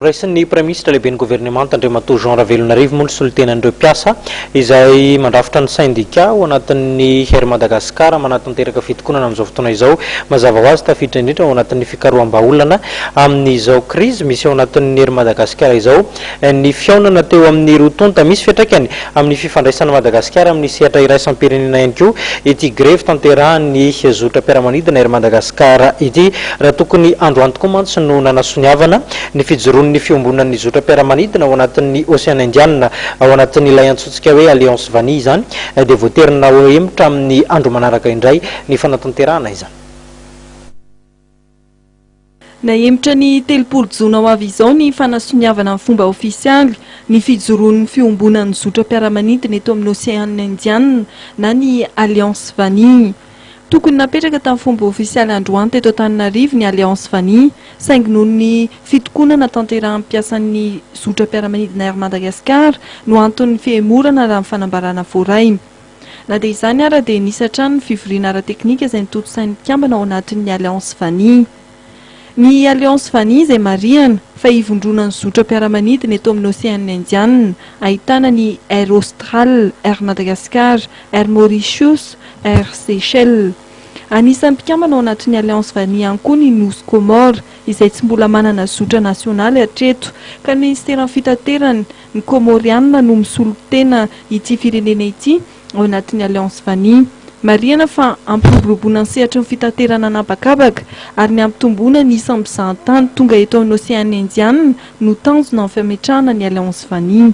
Raisin'ny Premier-ministre lehiben'ny gouvernement Andriamatoa Jean Ravelonarivo moa ny solotenan'ireo mpiasa izay mandrafitra ny syndicat ao anatin'ny Air Madagascar manatanteraka fitokonana amin'izao fotoana izao mazava ho azy tafiditra indrindra ao anatin'ny fikaroham-baolana amin'izao crise misy ao anatin'ny Air Madagascar izao ny fiaonana teo amin'ny rotonta misy fiantraikany amin'ny fifandraisana Madagasikara amin'ny sehatra iraisam-pirenena ihany koa ity grève tanterahan'ny zotra mpiara-manidina Air Madagascar ity raha tokony andro antokoa mantsy no nanasoniavana ny fijoroan'ny ny fiombonan'ny zotra mpiara-manidina ao anatin'ny Océan Indien ao anatin'ilay antsotsika hoe Alliance Vanille zany dia voaterina emotra amin'ny andro manaraka indray ny fanatanterahana izany. Nahemotra ny telopolo jona ho avy izao ny fanasoniavana amin'ny fomba ofisialy ny fijoroan'ny fiombonan'ny zotra mpiara-manidina eto amin'ny Océan Indien na ny Alliance Vanille. Tokony napetraka tamin'ny fomba ofisialy androany teto Antananarivo ny Alliance Vanille saingy noho ny fitokonana tanterahan'ny mpiasan'ny zotra mpiara-manidina Air Madagascar no anton'ny fihemorana raha amin'ny fanambarana voaray. Na dia izany ara dia nisy hatrany ny fivoriana ara-teknika izay nitoto sain'ny mpiambana ao anatin'ny Alliance Vanille. Ny Alliance Vanille izay marihana fa hivondronan'ny zotra mpiara-manidina eto amin'ny Océan Indien ahitana ny Air Austral, Air Madagascar, Air Mauritius, Air Seychelles. Anisan'ny mpikambana ao anatin'ny Alliance Vanille ihany koa ny Nosy Comores izay tsy mbola manana zotra nasionaly hatreto ka ny ministeran'ny fitaterana ny Comoriana no misolo tena ity firenena ity ao anatin'ny Alliance Vanille. Marihana fa ampiroboroboana ny sehatry ny fitaterana anabakabaka ary ny ampitomboana ny isan'ny mpizahatany tonga eto amin'ny Océan Indien no tanjona amin'ny fametrahana ny Alliance Vanille.